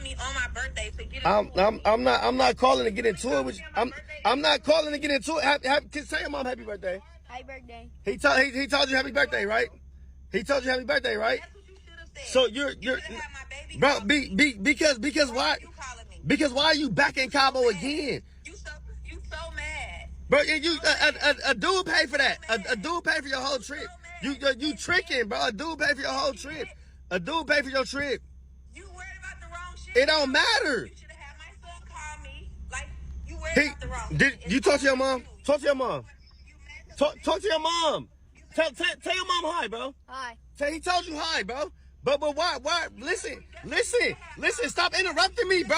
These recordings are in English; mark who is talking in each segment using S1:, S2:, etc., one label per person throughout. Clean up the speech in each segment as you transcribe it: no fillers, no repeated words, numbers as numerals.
S1: calling me on my birthday to get into
S2: I'm not calling to get into it. I'm not calling to get into it. Tell your mom happy birthday.
S1: Happy birthday.
S2: He told you happy birthday, right? He told you happy birthday, right?
S1: That's what you should have said.
S2: So
S1: You should have had my baby
S2: bro,
S1: call me.
S2: because why?
S1: You calling me?
S2: Because why are you back in Cabo again?
S1: You so mad.
S2: Bro, a dude pay for that. A dude pay for your whole trip. You tricking, bro. A dude pay for your whole trip. A dude pay for your trip.
S1: You worried about the wrong shit.
S2: It don't matter.
S1: You should have had my son call me. Like, you worried about the wrong shit.
S2: Did you talk to your mom? Talk to your mom. Talk to your mom. Tell your mom hi, bro.
S1: Hi.
S2: He told you hi, bro. But why? Listen. Stop interrupting me, bro.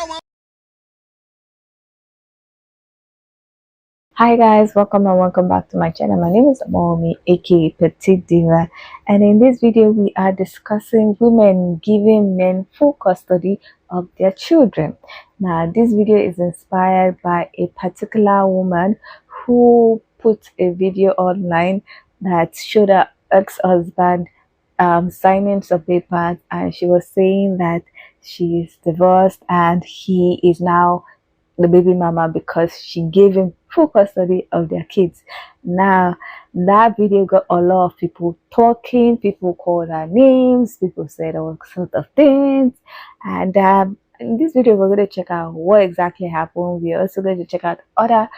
S3: Hi guys, welcome back to my channel. My name is Mommy, aka Petite Diva, and in this video we are discussing women giving men full custody of their children. Now this video is inspired by a particular woman who put a video online that showed her ex-husband signing some papers, and she was saying that she is divorced and he is now the baby mama because she gave him full custody of their kids. Now that video got a lot of people talking. People called her names, people said all sorts of things, and in this video we're going to check out what exactly happened. We're also going to check out other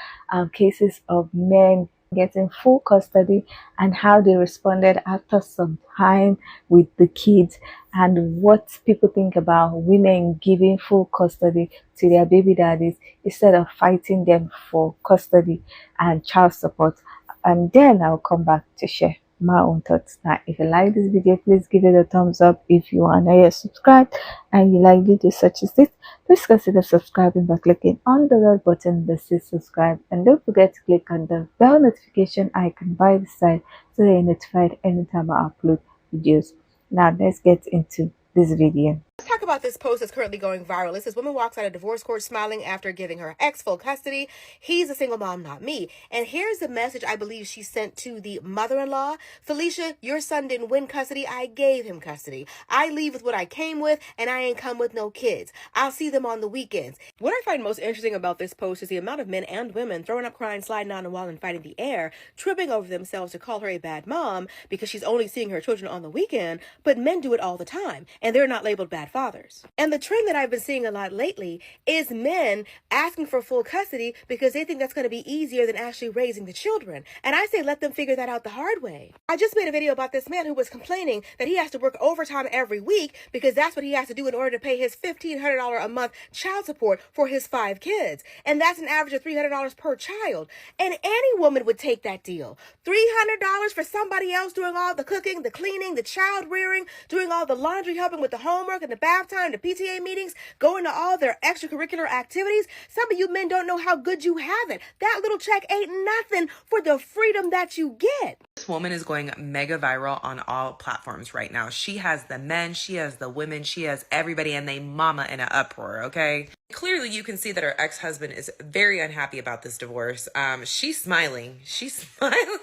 S3: cases of men getting full custody and how they responded after some time with the kids, and what people think about women giving full custody to their baby daddies instead of fighting them for custody and child support. And then I'll come back to share my own thoughts. Now if you like this video, please give it a thumbs up. If you are not yet subscribed and you like videos such as this, please consider subscribing by clicking on the red button that says subscribe, and don't forget to click on the bell notification icon by the side so that you're notified anytime I upload videos. Now let's get into this video.
S4: Let's talk about this post that's currently going viral. It says, woman walks out of divorce court smiling after giving her ex full custody. He's a single mom, not me. And here's the message I believe she sent to the mother-in-law. Felicia, your son didn't win custody. I gave him custody. I leave with what I came with, and I ain't come with no kids. I'll see them on the weekends. What I find most interesting about this post is the amount of men and women throwing up, crying, sliding on the wall, and fighting the air, tripping over themselves to call her a bad mom because she's only seeing her children on the weekend. But men do it all the time, and they're not labeled bad fathers. And the trend that I've been seeing a lot lately is men asking for full custody because they think that's going to be easier than actually raising the children. And I say let them figure that out the hard way. I just made a video about this man who was complaining that he has to work overtime every week because that's what he has to do in order to pay his $1,500 a month child support for his 5 kids. And that's an average of $300 per child. And any woman would take that deal. $300 for somebody else doing all the cooking, the cleaning, the child rearing, doing all the laundry, helping with the homework and the bath time, the PTA meetings, going to all their extracurricular activities. Some of you men don't know how good you have it. That little check ain't nothing for the freedom that you get.
S5: This woman is going mega viral on all platforms right now. She has the men, she has the women, she has everybody and they mama in an uproar, okay? Clearly you can see that her ex-husband is very unhappy about this divorce. She's smiling. She's smiling.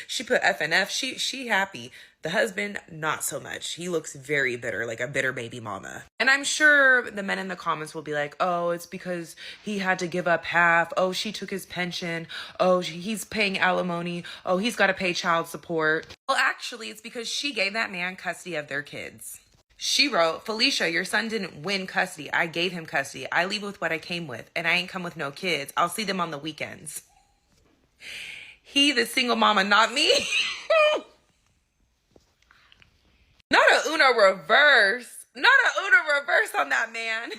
S5: She put F and F. She happy. The husband, not so much. He looks very bitter, like a bitter baby mama. And I'm sure the men in the comments will be like, oh, it's because he had to give up half. Oh, she took his pension. Oh, he's paying alimony. Oh, he's got to pay child support. Well, actually, it's because she gave that man custody of their kids. She wrote, Felicia, your son didn't win custody. I gave him custody. I leave with what I came with, and I ain't come with no kids. I'll see them on the weekends. He, the single mama, not me. Not a Uno reverse. Not a Uno reverse on that man.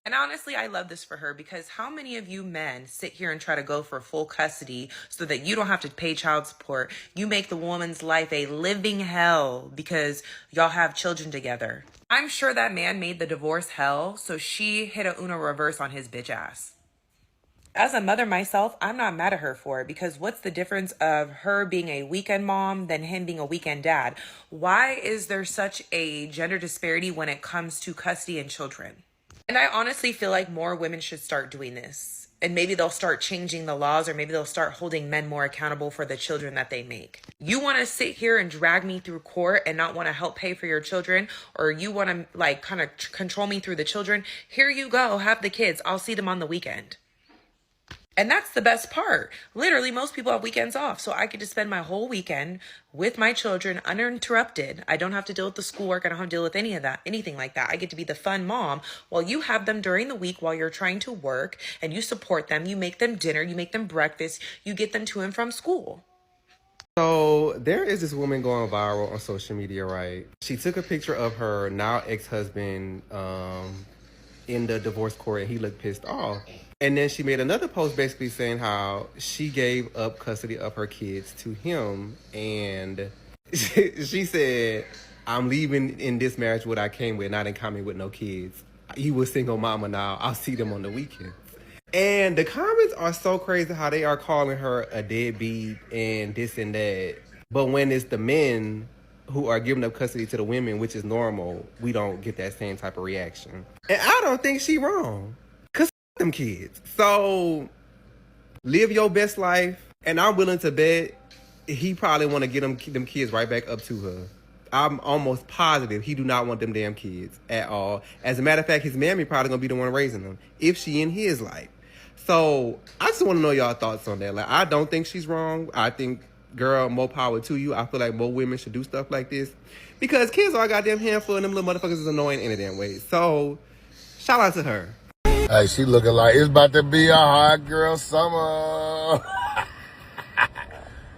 S5: And honestly, I love this for her because how many of you men sit here and try to go for full custody so that you don't have to pay child support? You make the woman's life a living hell because y'all have children together. I'm sure that man made the divorce hell, so she hit a Uno reverse on his bitch ass. As a mother myself, I'm not mad at her for it because what's the difference of her being a weekend mom than him being a weekend dad? Why is there such a gender disparity when it comes to custody and children? And I honestly feel like more women should start doing this. And maybe they'll start changing the laws, or maybe they'll start holding men more accountable for the children that they make. You want to sit here and drag me through court and not want to help pay for your children, or you want to like kind of control me through the children? Here you go, have the kids. I'll see them on the weekend. And that's the best part. Literally, most people have weekends off. So I get to spend my whole weekend with my children uninterrupted. I don't have to deal with the schoolwork. I don't have to deal with any of that, anything like that. I get to be the fun mom while you have them during the week while you're trying to work, and you support them. You make them dinner. You make them breakfast. You get them to and from school.
S2: So there is this woman going viral on social media, right? She took a picture of her now ex-husband in the divorce court, and he looked pissed off. And then she made another post basically saying how she gave up custody of her kids to him. And she said, I'm leaving in this marriage what I came with, not in common with no kids. You a single mama now. I'll see them on the weekends. And the comments are so crazy how they are calling her a deadbeat and this and that. But when it's the men who are giving up custody to the women, which is normal, we don't get that same type of reaction. And I don't think she wrong. Cause them kids. So live your best life. And I'm willing to bet he probably want to get them kids right back up to her. I'm almost positive he do not want them damn kids at all. As a matter of fact, his mammy probably gonna be the one raising them if she in his life. So I just want to know y'all thoughts on that. Like, I don't think she's wrong. I think, girl, more power to you. I feel like more women should do stuff like this because kids are a goddamn handful, and them little motherfuckers is annoying in a damn way. So shout out to her.
S6: Hey, she looking like it's about to be a hot girl summer.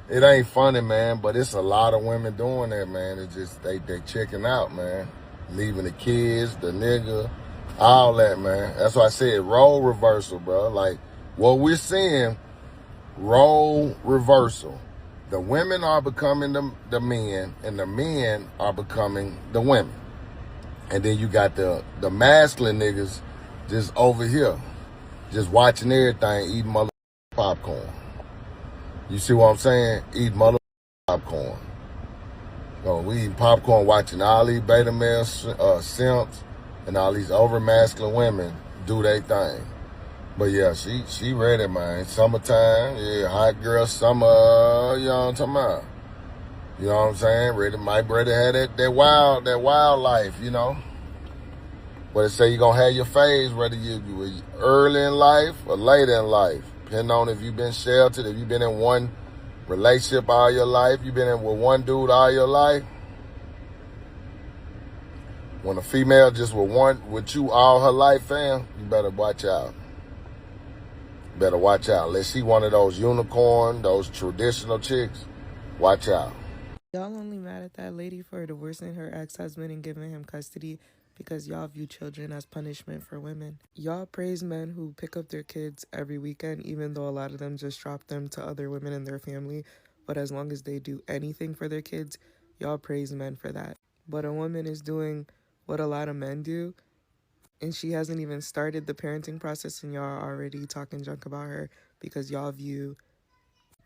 S6: It ain't funny, man, but it's a lot of women doing that, man. It's just, they checking out, man. Leaving the kids, the nigga, all that, man. That's why I said role reversal, bro. Like, what we're seeing, role reversal. The women are becoming the men, and the men are becoming the women. And then you got the masculine niggas just over here, just watching everything, eating mother popcorn. You see what I'm saying? Eat mother popcorn. We eating popcorn watching all these beta male simps and all these over masculine women do their thing. But yeah, she ready, man. Summertime, yeah, hot girl summer, you know what I'm talking about? You know what I'm saying? Might have that wild life, you know? But it say you gonna have your phase, whether you early in life or later in life. Depending on if you've been sheltered, if you've been in one relationship all your life, you've been in with one dude all your life. When a female just with you all her life, fam, you better watch out. Better watch out. Unless she one of those unicorn, those traditional chicks, watch out.
S7: Y'all only mad at that lady for divorcing her ex-husband and giving him custody because y'all view children as punishment for women. Y'all praise men who pick up their kids every weekend, even though a lot of them just drop them to other women in their family. But as long as they do anything for their kids, y'all praise men for that. But a woman is doing what a lot of men do, and she hasn't even started the parenting process, and y'all are already talking junk about her because y'all view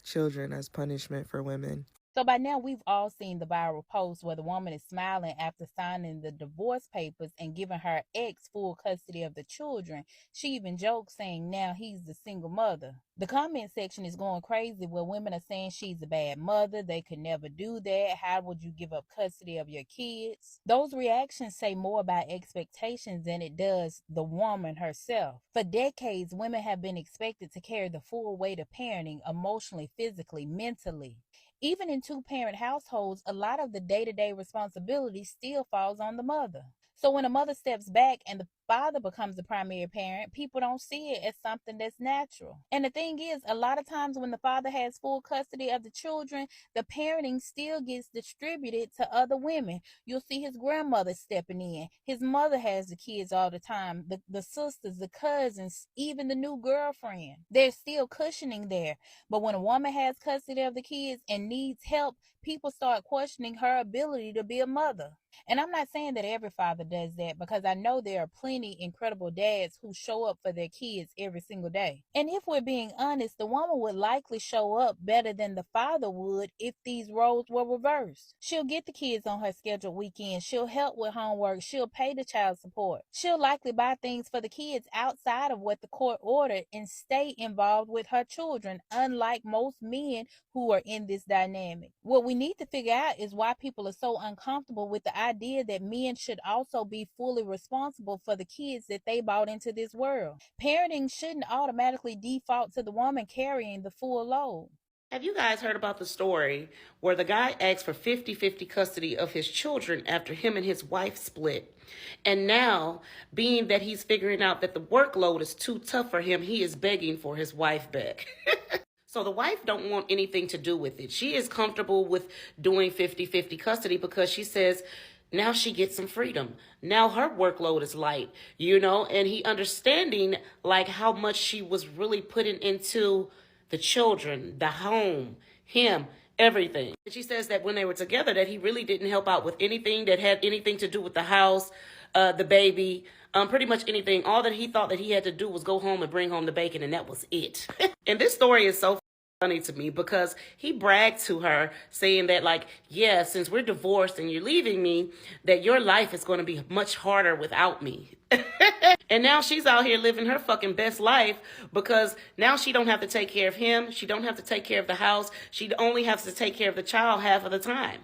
S7: children as punishment for women.
S8: So by now, we've all seen the viral post where the woman is smiling after signing the divorce papers and giving her ex full custody of the children. She even jokes saying now he's the single mother. The comment section is going crazy where women are saying she's a bad mother. They could never do that. How would you give up custody of your kids? Those reactions say more about expectations than it does the woman herself. For decades, women have been expected to carry the full weight of parenting emotionally, physically, mentally. Even in two-parent households, a lot of the day-to-day responsibility still falls on the mother. So when a mother steps back and the father becomes the primary parent, people don't see it as something that's natural. And the thing is, a lot of times when the father has full custody of the children, the parenting still gets distributed to other women. You'll see his grandmother stepping in. His mother has the kids all the time, the sisters, the cousins, even the new girlfriend. There's still cushioning there. But when a woman has custody of the kids and needs help, people start questioning her ability to be a mother. And I'm not saying that every father does that, because I know there are plenty plenty incredible dads who show up for their kids every single day. And if we're being honest, the woman would likely show up better than the father would if these roles were reversed. She'll get the kids on her scheduled weekends. She'll help with homework. She'll pay the child support. She'll likely buy things for the kids outside of what the court ordered and stay involved with her children, unlike most men who are in this dynamic. What we need to figure out is why people are so uncomfortable with the idea that men should also be fully responsible for the kids that they brought into this world. Parenting shouldn't automatically default to the woman carrying the full load.
S9: Have you guys heard about the story where the guy asked for 50-50 custody of his children after him and his wife split? And now, being that he's figuring out that the workload is too tough for him, he is begging for his wife back. So the wife don't want anything to do with it. She is comfortable with doing 50-50 custody because she says now she gets some freedom. Now her workload is light, and he understanding like how much she was really putting into the children, the home, him, everything. She says that when they were together that he really didn't help out with anything that had anything to do with the house, the baby, pretty much anything. All that he thought that he had to do was go home and bring home the bacon, and that was it. And this story is so funny to me because he bragged to her saying that like, yeah, since we're divorced and you're leaving me, that your life is going to be much harder without me. And now she's out here living her fucking best life because now she don't have to take care of him. She don't have to take care of the house. She only has to take care of the child half of the time.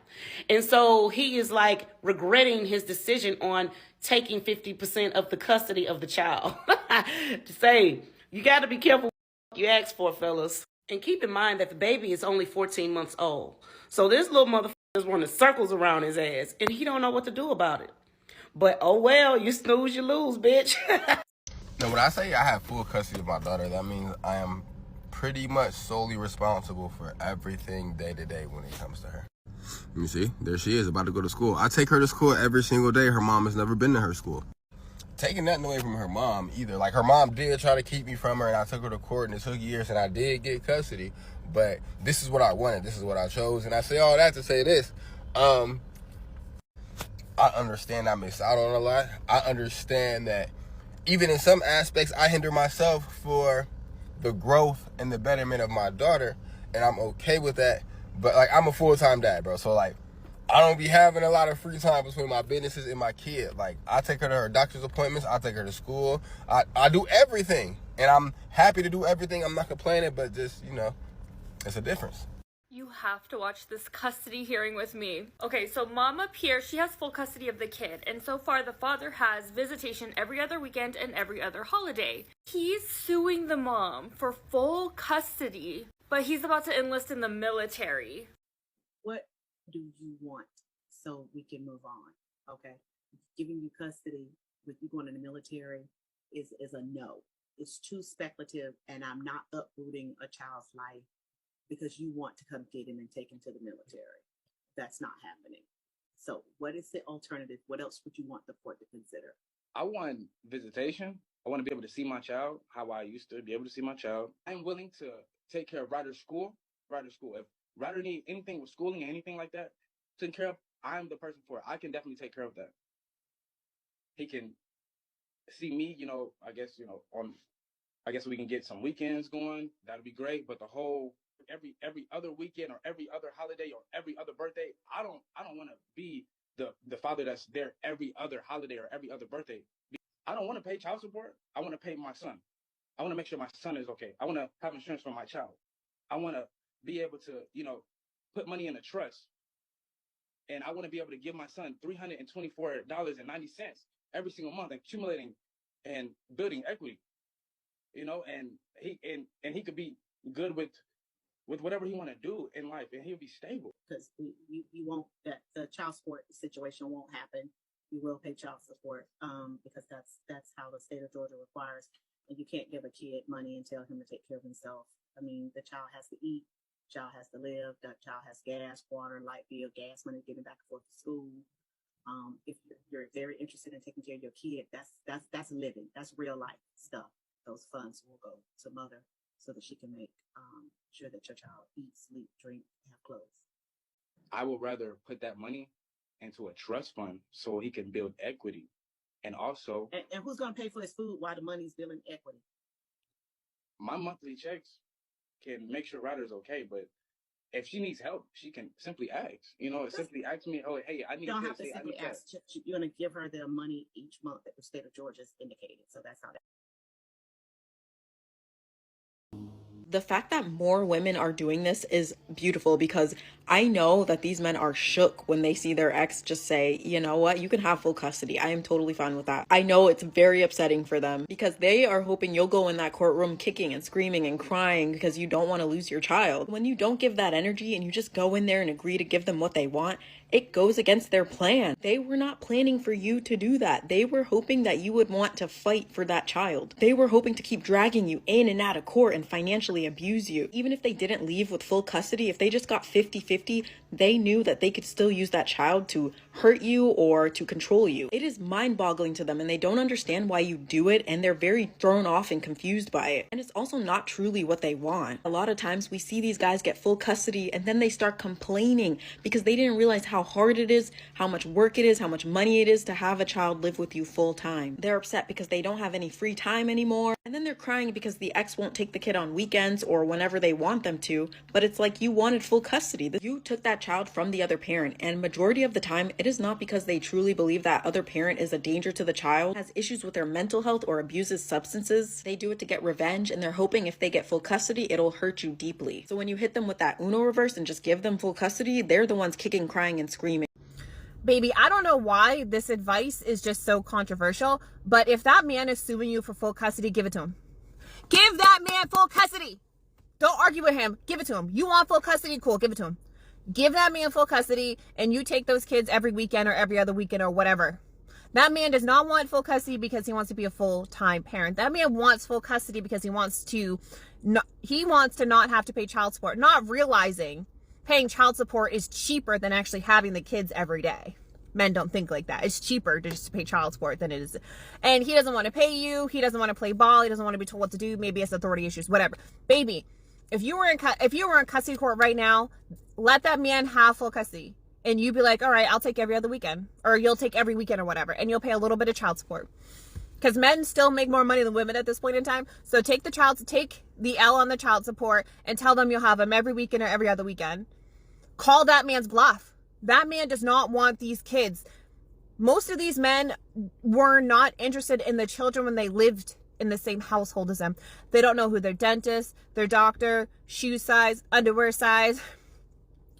S9: And so he is like regretting his decision on taking 50% of the custody of the child. To say, you got to be careful what you ask for, fellas. And keep in mind that the baby is only 14 months old. So this little motherfucker is running circles around his ass and he don't know what to do about it. But oh well, you snooze, you lose, bitch.
S2: Now, when I say I have full custody of my daughter, that means I am pretty much solely responsible for everything day to day when it comes to her. You see, there she is about to go to school. I take her to school every single day. Her mom has never been to her school. Taking nothing away from her mom either. Like, her mom did try to keep me from her, and I took her to court, and it took years, and I did get custody. But this is what I wanted. This is what I chose. And I say all that to say this. I understand I miss out on a lot. I understand that even in some aspects, I hinder myself for the growth and the betterment of my daughter, and I'm okay with that. But, like, I'm a full-time dad, bro. So, like, I don't be having a lot of free time between my businesses and my kid. Like, I take her to her doctor's appointments. I take her to school. I do everything, and I'm happy to do everything. I'm not complaining, but just, it's a difference.
S10: You have to watch this custody hearing with me. Okay, so Mama Pierre, she has full custody of the kid, and so far the father has visitation every other weekend and every other holiday. He's suing the mom for full custody, but he's about to enlist in the military.
S11: What do you want so we can move on? Okay, giving you custody with you going in the military is a no. It's too speculative, and I'm not uprooting a child's life because you want to come get him and take him to the military. That's not happening. So what is the alternative? What else would you want the court to consider?
S12: I want visitation. I want to be able to see my child how I used to be able to see my child. I'm willing to take care of Ryder's school. If Ryder need anything with schooling or anything like that taken care of, I'm the person for it. I can definitely take care of that. He can see me, I guess we can get some weekends going. That'd be great. But the whole every other weekend or every other holiday or every other birthday, I don't want to be the father that's there every other holiday or every other birthday. I don't want to pay child support. I want to pay my son. I want to make sure my son is okay. I want to have insurance for my child. I want to be able to, put money in a trust. And I want to be able to give my son $324.90 every single month, accumulating and building equity. And he could be good with whatever he want to do in life, and he'll be stable.
S11: Because you won't, that the child support situation won't happen. You will pay child support because that's how the state of Georgia requires. And you can't give a kid money and tell him to take care of himself. I mean, the child has to eat, child has to live, the child has gas, water, light bill, gas money, getting back and forth to school. If you're very interested in taking care of your kid, that's living, that's real life stuff. Those funds will go to mother so that she can make sure that your child eats, sleep, drink, have clothes.
S12: I would rather put that money into a trust fund so he can build equity And also,
S11: and who's going to pay for his food while the money's billing equity?
S12: my monthly checks can make sure Ryder's okay, but if she needs help, she can simply ask. Simply ask me, oh, hey, I need
S11: You don't
S12: this.
S11: have to
S12: Hey, I
S11: simply
S12: need that.
S11: ask. You're going to give her the money each month that the state of Georgia's indicated. So that's how that.
S13: The fact that more women are doing this is beautiful, because I know that these men are shook when they see their ex just say, you know what, you can have full custody. I am totally fine with that. I know it's very upsetting for them, because they are hoping you'll go in that courtroom kicking and screaming and crying because you don't want to lose your child. When you don't give that energy and you just go in there and agree to give them what they want, it goes against their plan. They were not planning for you to do that. They were hoping that you would want to fight for that child. They were hoping to keep dragging you in and out of court and financially abuse you. Even if they didn't leave with full custody, if they just got 50-50, they knew that they could still use that child to hurt you or to control you. It is mind-boggling to them, and they don't understand why you do it, and they're very thrown off and confused by it. And it's also not truly what they want. A lot of times we see these guys get full custody and then they start complaining because they didn't realize how hard it is, how much work it is, how much money it is to have a child live with you full time. They're upset because they don't have any free time anymore, and then they're crying because the ex won't take the kid on weekends or whenever they want them to. But it's like, you wanted full custody. You took that child from the other parent, and majority of the time it is not because they truly believe that other parent is a danger to the child, has issues with their mental health, or abuses substances. They do it to get revenge, and they're hoping if they get full custody it'll hurt you deeply. So when you hit them with that Uno reverse and just give them full custody, they're the ones kicking, crying, and screaming.
S14: Baby, I don't know why this advice is just so controversial, but if that man is suing you for full custody, give it to him. Give that man full custody. Don't argue with him. Give it to him. You want full custody? Cool. Give it to him. Give that man full custody, and you take those kids every weekend or every other weekend or whatever. That man does not want full custody because he wants to be a full-time parent. That man wants full custody because he wants to not have to pay child support, not realizing paying child support is cheaper than actually having the kids every day. Men don't think like that. It's cheaper to just pay child support than it is. And he doesn't want to pay you. He doesn't want to play ball. He doesn't want to be told what to do. Maybe it's authority issues, whatever. Baby, if you were in custody court right now, let that man have full custody. And you'd be like, all right, I'll take every other weekend. Or you'll take every weekend or whatever. And you'll pay a little bit of child support. Because men still make more money than women at this point in time. So take the L on the child support and tell them you'll have them every weekend or every other weekend. Call that man's bluff. That man does not want these kids. Most of these men were not interested in the children when they lived in the same household as them. They don't know who their dentist, their doctor, shoe size, underwear size,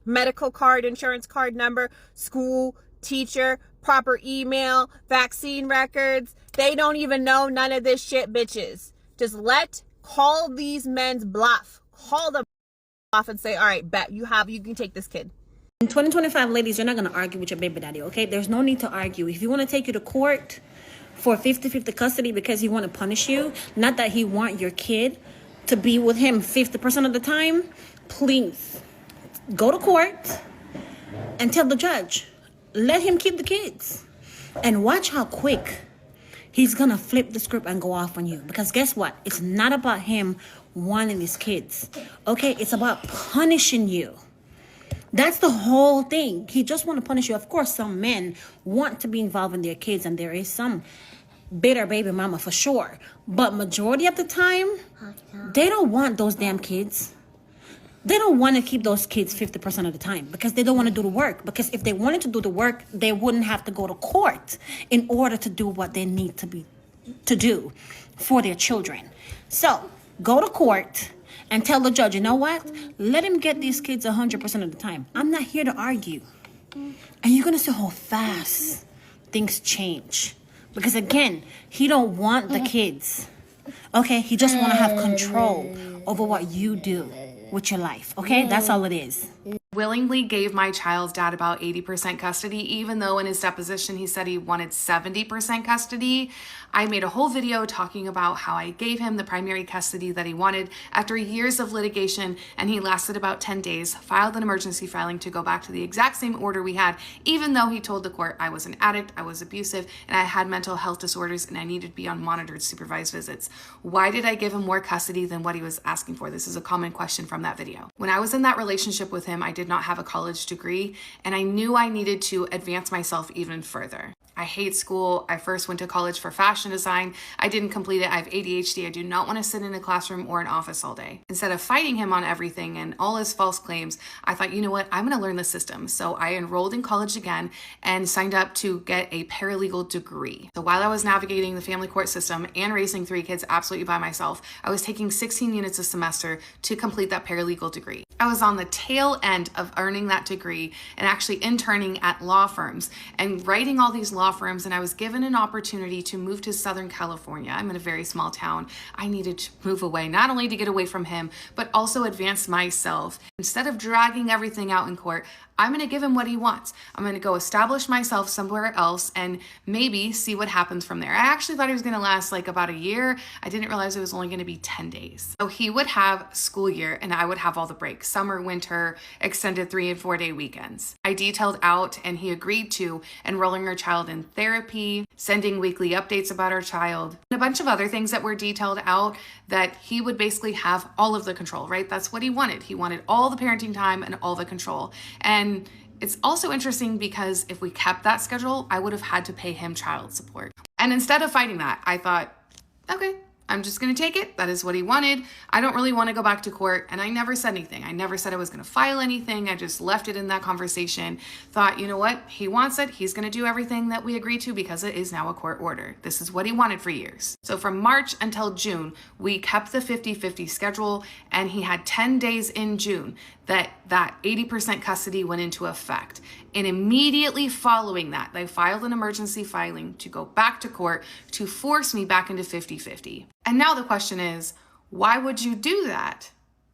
S14: medical card, insurance card number, school, teacher, proper email, vaccine records. They don't even know none of this shit, bitches. Just call these men's bluff. Call them off and say, all right, bet you can take this kid.
S15: In 2025, ladies, you're not going to argue with your baby daddy, okay? There's no need to argue. If you want to take you to court for 50-50 custody because he want to punish you, not that he want your kid to be with him 50% of the time, please go to court and tell the judge, let him keep the kids. And watch how quick he's going to flip the script and go off on you. Because guess what? It's not about him wanting his kids, okay? It's about punishing you. That's the whole thing. He just want to punish you. Of course, some men want to be involved in their kids, and there is some bitter baby mama for sure. But majority of the time, they don't want those damn kids. They don't want to keep those kids 50% of the time because they don't want to do the work. Because if they wanted to do the work, they wouldn't have to go to court in order to do what they need to do for their children. So go to court and tell the judge, you know what? Let him get these kids 100% of the time. I'm not here to argue. And you're going to see how fast things change. Because again, he don't want the kids. Okay? He just want to have control over what you do with your life. Okay? That's all it is.
S16: Willingly gave my child's dad about 80% custody, even though in his deposition he said he wanted 70% custody. I made a whole video talking about how I gave him the primary custody that he wanted after years of litigation, and he lasted about 10 days, filed an emergency filing to go back to the exact same order we had, even though he told the court I was an addict, I was abusive, and I had mental health disorders, and I needed to be on monitored supervised visits. Why did I give him more custody than what he was asking for? This is a common question from that video. When I was in that relationship with him, I did not have a college degree, and I knew I needed to advance myself even further. I hate school. I first went to college for fashion design. I didn't complete it. I have ADHD. I do not want to sit in a classroom or an office all day. Instead of fighting him on everything and all his false claims, I thought, you know what? I'm going to learn the system. So I enrolled in college again and signed up to get a paralegal degree. So while I was navigating the family court system and raising 3 kids absolutely by myself, I was taking 16 units a semester to complete that paralegal degree. I was on the tail end of earning that degree and actually interning at law firms and writing all these law firms, and I was given an opportunity to move to Southern California. I'm in a very small town. I needed to move away, not only to get away from him, but also advance myself. Instead of dragging everything out in court, I'm going to give him what he wants. I'm going to go establish myself somewhere else and maybe see what happens from there. I actually thought he was going to last like about a year. I didn't realize it was only going to be 10 days. So he would have school year and I would have all the breaks, summer, winter, extended 3 and 4 day weekends. I detailed out and he agreed to enrolling our child in therapy, sending weekly updates about our child, and a bunch of other things that were detailed out that he would basically have all of the control, right? That's what he wanted. He wanted all the parenting time and all the control. And it's also interesting because if we kept that schedule, I would have had to pay him child support. And instead of fighting that, I thought, okay, I'm just going to take it. That is what he wanted. I don't really want to go back to court. And I never said anything. I never said I was going to file anything. I just left it in that conversation. Thought, you know what? He wants it. He's going to do everything that we agreed to because it is now a court order. This is what he wanted for years. So from March until June, we kept the 50-50 schedule, and he had 10 days in June that 80% custody went into effect. And immediately following that, they filed an emergency filing to go back to court to force me back into 50-50. And now the question is, why would you do that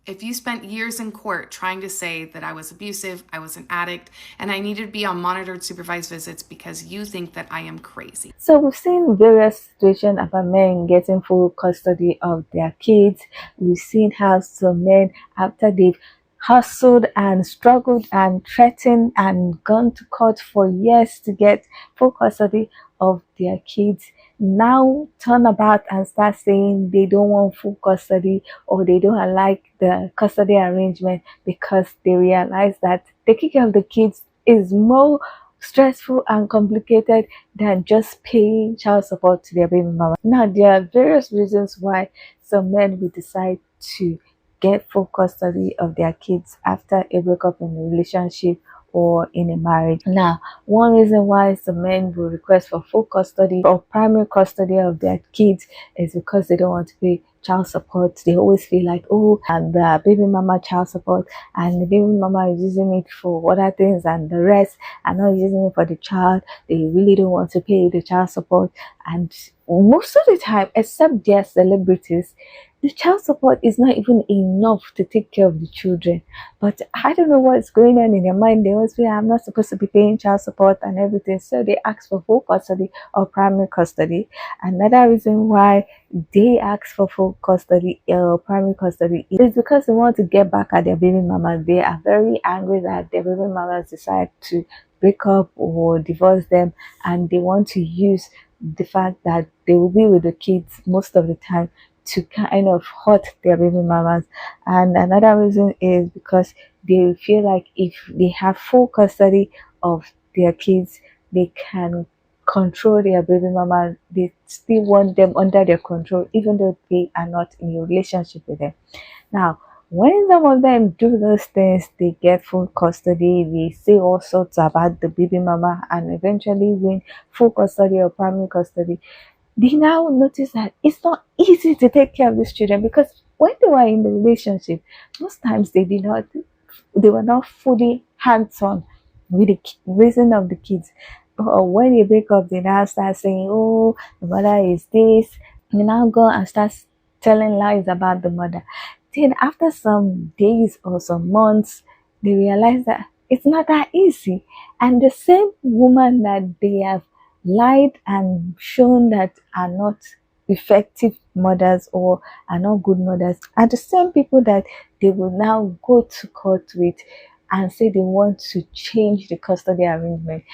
S16: if you spent years in court trying to say that I was abusive, I was an addict, and I needed to be on monitored supervised visits because you think that I am crazy?
S3: So we've seen various situations about men getting full custody of their kids. We've seen how some men, after they've hustled and struggled and threatened and gone to court for years to get full custody of their kids, now turn about and start saying they don't want full custody or they don't like the custody arrangement because they realize that taking care of the kids is more stressful and complicated than just paying child support to their baby mama. Now, there are various reasons why some men will decide to get full custody of their kids after a breakup in a relationship or in a marriage. Now, one reason why some men will request for full custody or primary custody of their kids is because they don't want to pay child support. They always feel like, oh, and the baby mama child support, and the baby mama is using it for other things and the rest are not using it for the child. They really don't want to pay the child support. And most of the time, except their celebrities, the child support is not even enough to take care of the children. But I don't know what's going on in their mind. They always feel I'm not supposed to be paying child support and everything. So they ask for full custody or primary custody. Another reason why they ask for full custody or primary custody is because they want to get back at their baby mama. They are very angry that their baby mamas decide to break up or divorce them, and they want to use the fact that they will be with the kids most of the time to kind of hurt their baby mamas. And another reason is because they feel like if they have full custody of their kids, they can control their baby mama. They still want them under their control even though they are not in a relationship with them. Now, when some of them do those things, they get full custody, they say all sorts about the baby mama and eventually win full custody or primary custody. They now notice that it's not easy to take care of these children because when they were in the relationship, most times they were not fully hands-on with the raising of the kids. Or when they break up, they now start saying, oh, the mother is this. They now go and start telling lies about the mother. Then after some days or some months, they realize that it's not that easy. And the same woman that they have lied and shown that are not effective mothers or are not good mothers are the same people that they will now go to court with and say they want to change the custody arrangement.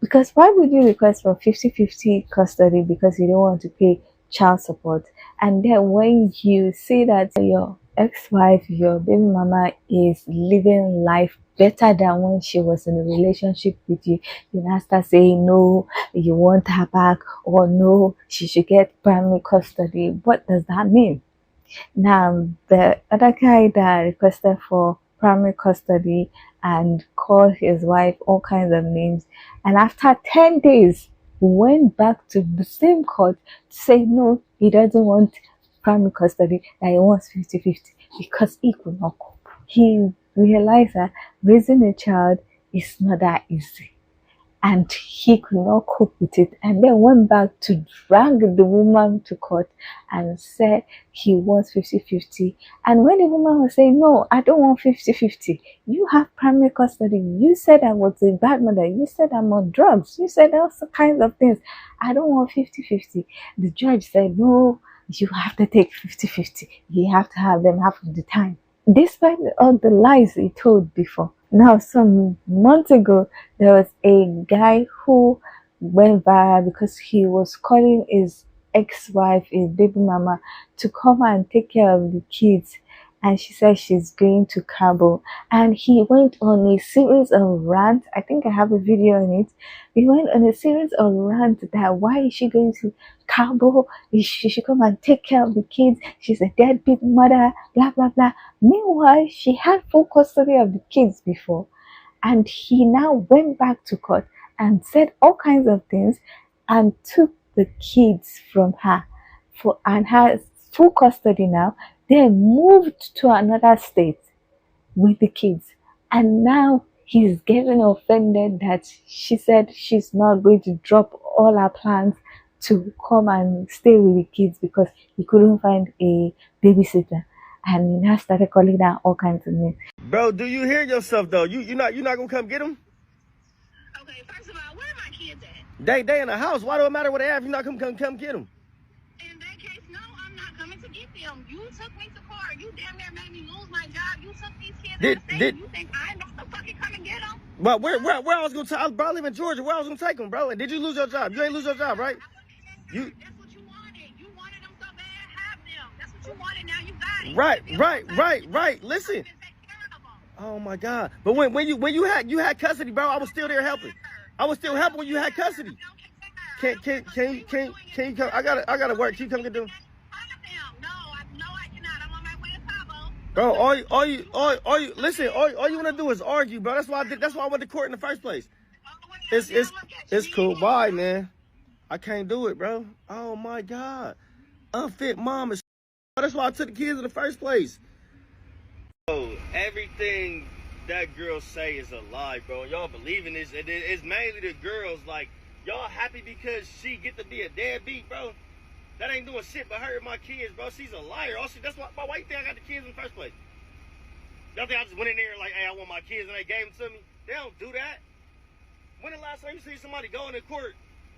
S3: Because why would you request for 50-50 custody because you don't want to pay child support? And then when you see that your ex-wife, your baby mama is living life better than when she was in a relationship with you. You now start saying no, you want her back, or no, she should get primary custody. What does that mean? Now, the other guy that requested for primary custody and called his wife all kinds of names, and after 10 days, went back to the same court to say no, he doesn't want primary custody, that he wants 50-50 because he could not cope. He realized that raising a child is not that easy, and he could not cope with it, and then went back to drag the woman to court and said he wants 50-50. And when the woman was saying, no, I don't want 50-50, you have primary custody, you said I was a bad mother, you said I'm on drugs, you said all kinds of things, I don't want 50-50. The judge said, no, you have to take 50-50, you have to have them half of the time, despite all the lies he told before. Now, some months ago, there was a guy who went viral because he was calling his ex-wife, his baby mama, to come and take care of the kids. And she said she's going to Cabo. And he went on a series of rants. I think I have a video on it. He went on a series of rants that why is she going to Cabo? She should come and take care of the kids. She's a deadbeat mother, blah, blah, blah. Meanwhile, she had full custody of the kids before. And he now went back to court and said all kinds of things and took the kids from her and has full custody now. Then moved to another state with the kids, and now he's getting offended that she said she's not going to drop all her plans to come and stay with the kids because he couldn't find a babysitter, and he now started calling her all kinds of names.
S17: Bro, do you hear yourself though? You're not gonna come get them?
S11: Okay, first of all, where are my kids at?
S17: They in the house. Why do it matter what they have? You're not come get them.
S11: In that case, no, I'm not coming to get them. You took me to court. You damn near made me lose my job. You took these kids out of state. You think I'm not to fucking come and get them?
S17: But where I was gonna take? Bro, I live in Georgia. Where I was gonna take them, bro? And did you lose your job? You ain't lose your job, right?
S11: That's what you wanted. You wanted them so bad. Have them. That's what you wanted. Now you got it.
S17: Right. Listen. Oh my God! But when you had custody, bro, I was still there helping. I was still helping when you had custody. Can you come? I gotta work. Can you come get them?
S11: No, I cannot. I'm on my way to Cabo.
S17: Bro, all you listen. All you wanna do is argue, bro. That's why I went to court in the first place. It's cool. Bye, man. I can't do it, bro. Oh my God, unfit mom is. That's why I took the kids in the first place. Bro, everything that girl say is a lie, bro. Y'all believe in this? It's mainly the girls. Like, y'all happy because she get to be a deadbeat, bro? That ain't doing shit but hurting my kids, bro. She's a liar. That's why you think I got the kids in the first place? Y'all think I just went in there like, hey, I want my kids and they gave them to me? They don't do that. When the last time you see somebody go into court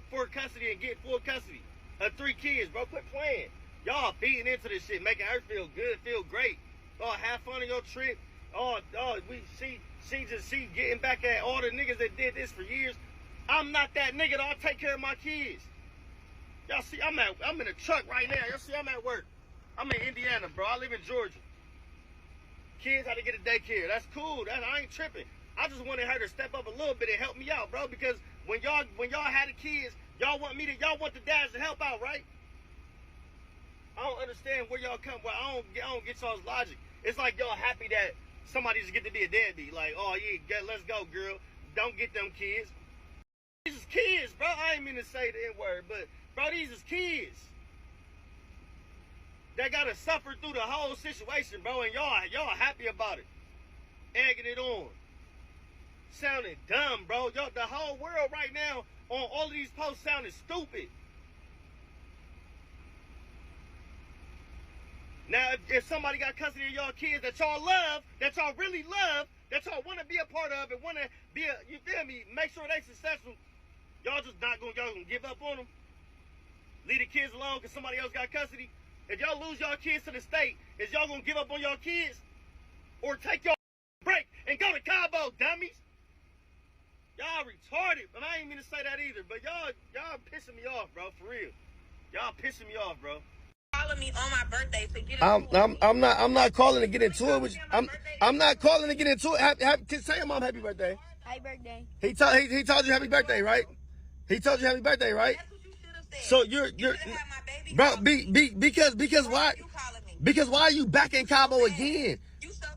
S17: for custody and get full custody of 3 kids, bro? Quit playing. Y'all beating into this shit, making her feel good, feel great. Oh, have fun on your trip. She getting back at all the niggas that did this for years. I'm not that nigga. I'll take care of my kids. Y'all see, I'm in a truck right now. Y'all see, I'm at work. I'm in Indiana, bro. I live in Georgia. Kids had to get a daycare. That's cool. I ain't tripping. I just wanted her to step up a little bit and help me out, bro. Because when y'all had the kids, y'all want the dads to help out, right? I don't understand where y'all come. Well, I don't get y'all's logic. It's like y'all happy that somebody just get to be a deadbeat. Like, oh yeah, let's go, girl. Don't get them kids. These is kids, bro. I ain't mean to say the N-word, but bro, these is kids. They gotta suffer through the whole situation, bro, and y'all happy about it. Egging it on. Sounding dumb, bro. Y'all, the whole world right now on all of these posts sounding stupid. Now, if somebody got custody of y'all kids that y'all love, that y'all really love, that y'all want to be a part of and want to be you feel me, make sure they successful, y'all gonna give up on them? Leave the kids alone because somebody else got custody? If y'all lose y'all kids to the state, is y'all gonna give up on y'all kids? Or take y'all break and go to Cabo, dummies? Y'all retarded, but I ain't mean to say that either, but y'all pissing me off, bro, for real. Y'all pissing me off, bro.
S1: calling me on my birthday to get
S17: I'm not calling to get into it with you. I'm not calling to get into it. Say your mom happy birthday.
S1: Happy birthday.
S17: He told you happy birthday, right? He told you happy birthday, right?
S1: That's what you should have said.
S17: So you're bro, because why? Because why are you back in Cabo again?
S1: You so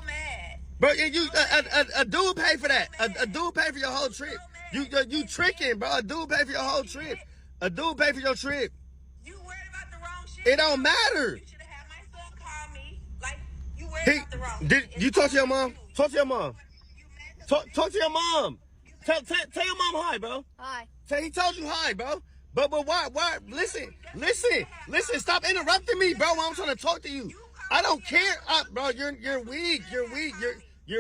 S1: mad.
S17: Bro, a dude pay for that. A dude pay for your whole trip. You tricking, bro. A dude pay for your whole trip. A dude pay for your trip.
S1: You worried about the wrong shit.
S17: It don't matter.
S1: You should have had my son call me. Like, you worried about the wrong shit.
S17: Did you talk to your mom? Talk to your mom. Talk to your mom. Tell your mom hi, bro.
S1: Hi.
S17: He told you hi, bro. But why? Listen. Stop interrupting me, bro. When I'm trying to talk to you, I don't care, bro. You're weak. You're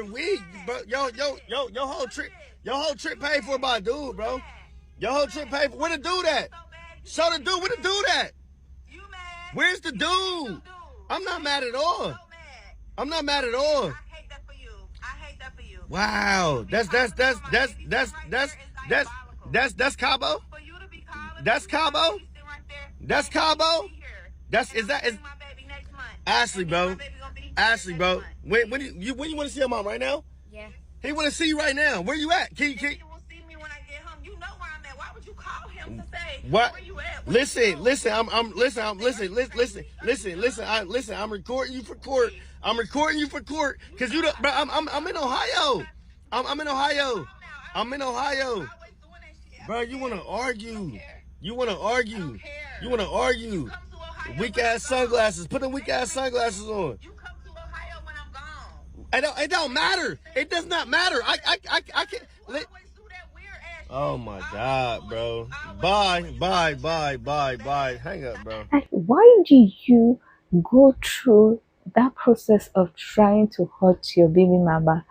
S17: weak, bro. Your whole trip paid for by a dude, bro. Your whole trip paid for. Where the dude at? Show the dude. Where the dude at? Where's the dude? I'm not mad at all. I'm not mad at all.
S1: I hate that for you.
S17: Wow, that's Cabo. That's Cabo. That's Cabo. Is Ashley, bro. Ashley, bro. When you want to see your mom right now?
S1: Yeah.
S17: He want to see you right now. Where you at? Can
S1: You will see me when I get home. You know where I'm at. Why would you call him to say
S17: what?
S1: Where you at?
S17: Listen. I'm recording you for court. Cause you don't, bro. I'm in Ohio. I'm in Ohio. Bro, you wanna argue? Weak ass sunglasses. Put the weak ass sunglasses on.
S1: You come to Ohio when I'm gone.
S17: It don't matter. It does not matter. I can't. Oh my God, bro. Bye. Hang up, bro.
S3: Like, why do you go through that process of trying to hurt your baby mama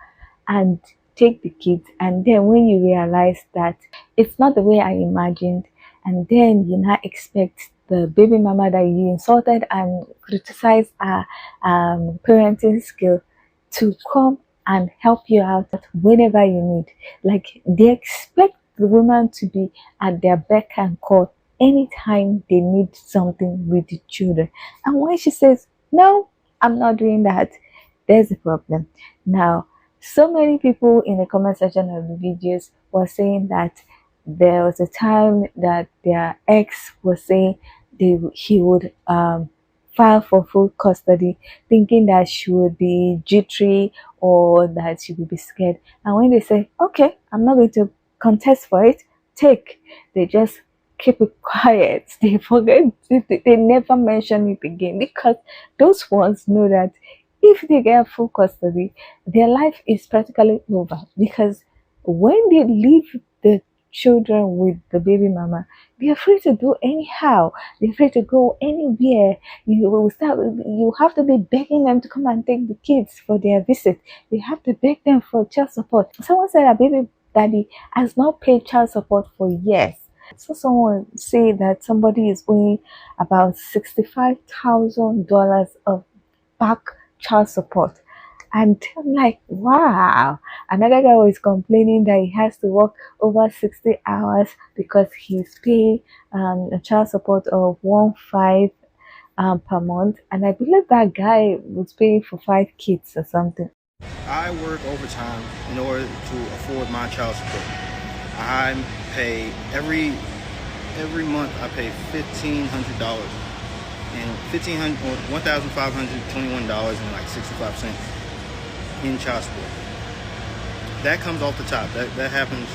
S3: and take the kids, and then when you realize that it's not the way I imagined, and then you now expect the baby mama that you insulted and criticized her parenting skill to come and help you out whenever you need? Like, they expect the woman to be at their beck and call anytime they need something with the children. And when she says, no, I'm not doing that, there's a problem. Now, so many people in the comment section of the videos were saying that there was a time that their ex was saying he would file for full custody, thinking that she would be jittery or that she would be scared. And when they say, okay, I'm not going to contest for it, they just keep it quiet. They forget it. They never mention it again, because those ones know that if they get full custody, their life is practically over. Because when they leave the children with the baby mama, they're free to do anyhow. They're free to go anywhere. You have to be begging them to come and take the kids for their visit. You have to beg them for child support. Someone said that baby daddy has not paid child support for years. So someone say that somebody is owing about $65,000 of back child support. And I'm like, wow. Another guy was complaining that he has to work over 60 hours because he's paying a child support of $15,000 per month. And I believe that guy was paying for 5 kids or something.
S18: I work overtime in order to afford my child support. I pay every month. I pay $1,500 and $1,521 and like 65 cents in child support. That comes off the top. That happens.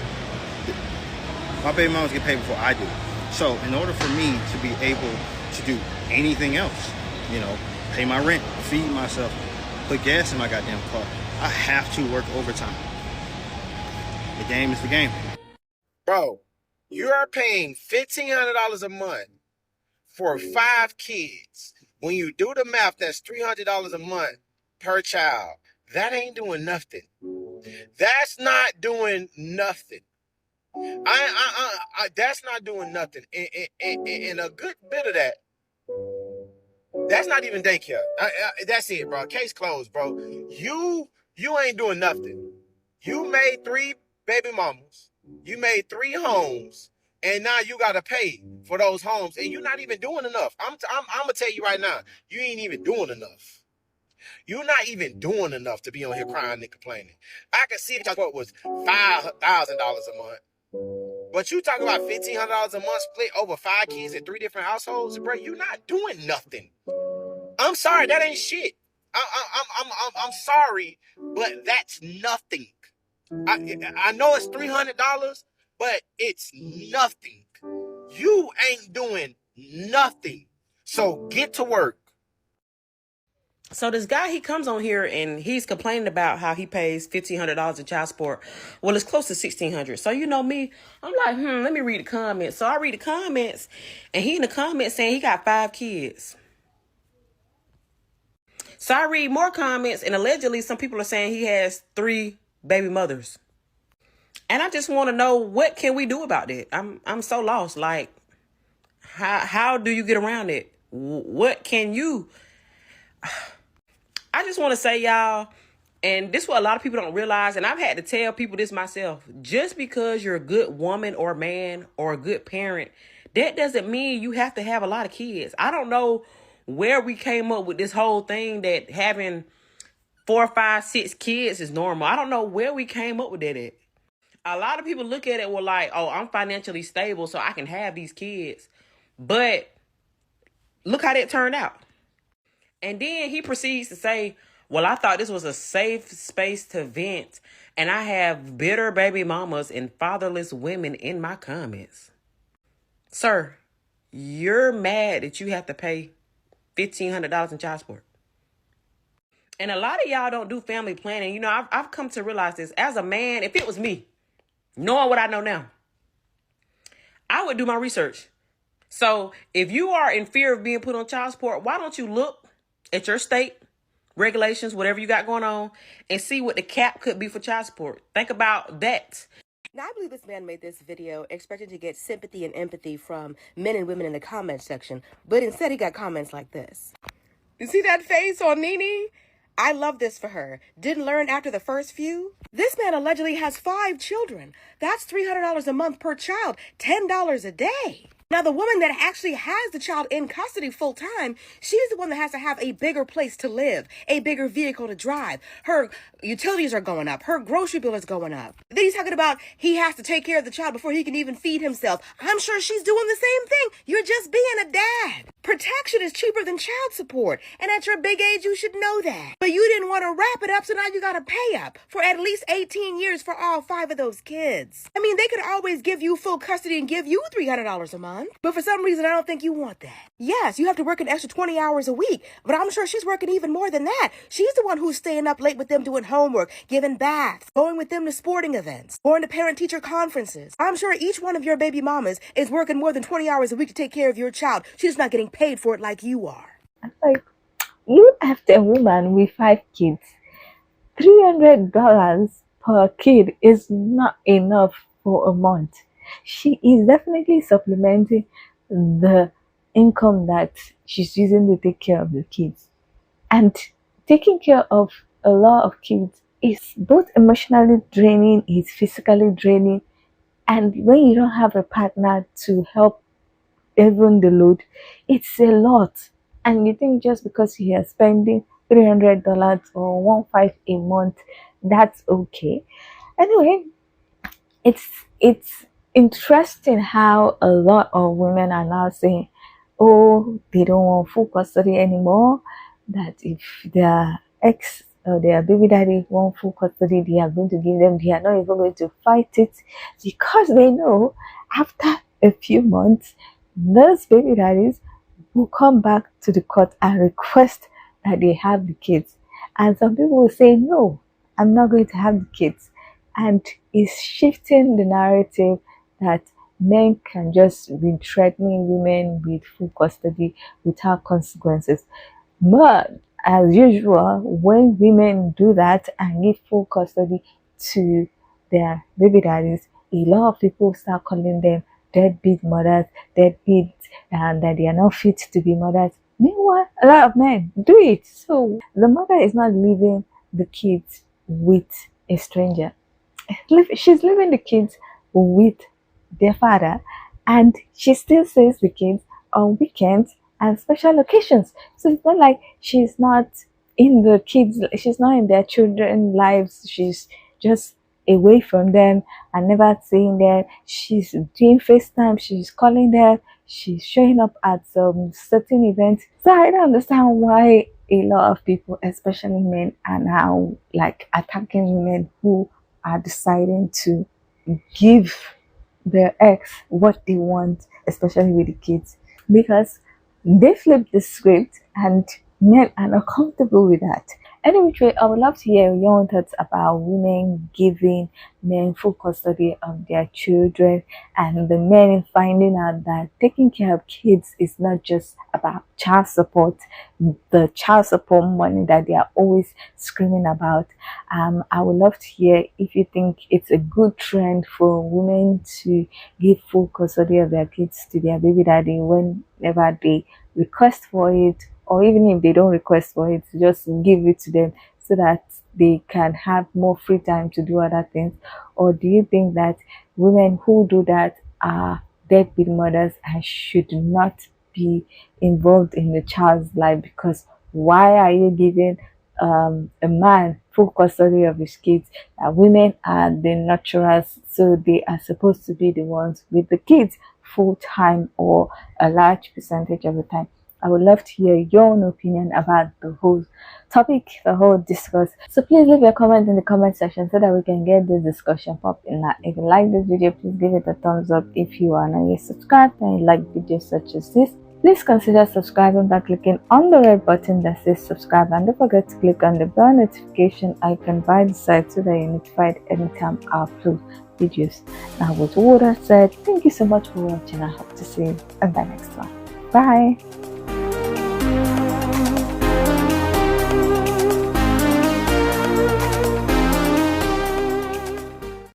S18: My baby mamas get paid before I do. So in order for me to be able to do anything else, pay my rent, feed myself, put gas in my goddamn car, I have to work overtime. The game is the game.
S19: Bro, you are paying $1,500 a month for 5 kids. When you do the math, that's $300 a month per child. That ain't doing nothing. That's not doing nothing. That's not doing nothing. And a good bit of that, that's not even daycare. That's it, bro. Case closed, bro. You ain't doing nothing. You made 3 baby mamas. You made 3 homes. And now you got to pay for those homes, and you're not even doing enough. I'm gonna tell you right now, you ain't even doing enough. You're not even doing enough to be on here crying and complaining. I can see that what was $5,000 a month. But you talking about $1,500 a month split over 5 kids in 3 different households, bro? You're not doing nothing. I'm sorry, that ain't shit. I'm sorry, but that's nothing. I know it's $300, but it's nothing. You ain't doing nothing. So get to work.
S9: So this guy, he comes on here and he's complaining about how he pays $1,500 in child support. Well, it's close to $1,600. So you know me, I'm like, let me read the comments. So I read the comments, and he in the comments saying he got 5 kids. So I read more comments, and allegedly some people are saying he has 3 baby mothers. And I just want to know, what can we do about it? I'm so lost. Like, how do you get around it? What can you? I just want to say, y'all, and this is what a lot of people don't realize, and I've had to tell people this myself. Just because you're a good woman or man or a good parent, that doesn't mean you have to have a lot of kids. I don't know where we came up with this whole thing that having 4, 5, 6 kids is normal. I don't know where we came up with that at. A lot of people look at it with like, oh, I'm financially stable, so I can have these kids. But look how that turned out. And then he proceeds to say, well, I thought this was a safe space to vent, and I have bitter baby mamas and fatherless women in my comments. Sir, you're mad that you have to pay $1,500 in child support. And a lot of y'all don't do family planning. You know, I've come to realize this. As a man, if it was me, knowing what I know now, I would do my research. So if you are in fear of being put on child support, why don't you look at your state regulations, whatever you got going on, and see what the cap could be for child support? Think about that.
S4: Now, I believe this man made this video expecting to get sympathy and empathy from men and women in the comment section, but instead he got comments like this. You see that face on Nene? I love this for her. Didn't learn after the first few? This man allegedly has 5 children. That's $300 a month per child, $10 a day. Now, the woman that actually has the child in custody full time, she's the one that has to have a bigger place to live, a bigger vehicle to drive. Her utilities are going up. Her grocery bill is going up. Then he's talking about he has to take care of the child before he can even feed himself. I'm sure she's doing the same thing. You're just being a dad. Protection is cheaper than child support. And at your big age, you should know that. But you didn't want to wrap it up, so now you got to pay up for at least 18 years for all 5 of those kids. I mean, they could always give you full custody and give you $300 a month. But for some reason, I don't think you want that. Yes, you have to work an extra 20 hours a week, but I'm sure she's working even more than that. She's the one who's staying up late with them doing homework, giving baths, going with them to sporting events, going to parent-teacher conferences. I'm sure each one of your baby mamas is working more than 20 hours a week to take care of your child. She's just not getting paid for it like you are.
S3: Like, you after a woman with 5 kids, $300 per kid is not enough for a month. She is definitely supplementing the income that she's using to take care of the kids. And taking care of a lot of kids is both emotionally draining, it's physically draining. And when you don't have a partner to help even the load, it's a lot. And you think just because you are spending $300 or $15 a month, that's okay. Anyway, it's interesting how a lot of women are now saying, oh, they don't want full custody anymore, that if their ex or their baby daddy want full custody, they are going to give them, they are not even going to fight it, because they know after a few months, those baby daddies will come back to the court and request that they have the kids. And some people will say, no, I'm not going to have the kids. And it's shifting the narrative that men can just be threatening women with full custody without consequences. But as usual, when women do that and give full custody to their baby daddies, a lot of people start calling them deadbeat mothers, deadbeat, and that they are not fit to be mothers. Meanwhile, a lot of men do it. So the mother is not leaving the kids with a stranger. She's leaving the kids with their father, and she still sees the kids on weekends and special occasions. So it's not like she's not she's not in their children's lives. She's just away from them and never seeing them. She's doing FaceTime, she's calling them, she's showing up at some certain events. So I don't understand why a lot of people, especially men, are now like attacking women who are deciding to give their ex what they want, especially with the kids, because they flip the script and men are not comfortable with that. Anyway, I would love to hear your thoughts about women giving men full custody of their children, and the men finding out that taking care of kids is not just about child support, the child support money that they are always screaming about. I would love to hear if you think it's a good trend for women to give full custody of their kids to their baby daddy whenever they request for it, or even if they don't request for it, just give it to them so that they can have more free time to do other things. Or do you think that women who do that are deadbeat mothers and should not be involved in the child's life? Because why are you giving a man full custody of his kids? Women are the nurturers, so they are supposed to be the ones with the kids full time or a large percentage of the time. I would love to hear your own opinion about the whole topic, the whole discourse. So please leave your comment in the comment section so that we can get this discussion popping. Now, if you like this video, please give it a thumbs up. If you are not yet subscribed and you like videos such as this, please consider subscribing by clicking on the red button that says subscribe, and don't forget to click on the bell notification icon by the side so that you're notified anytime I upload videos. Now, with all that said, thank you so much for watching. I hope to see you in the next one. Bye.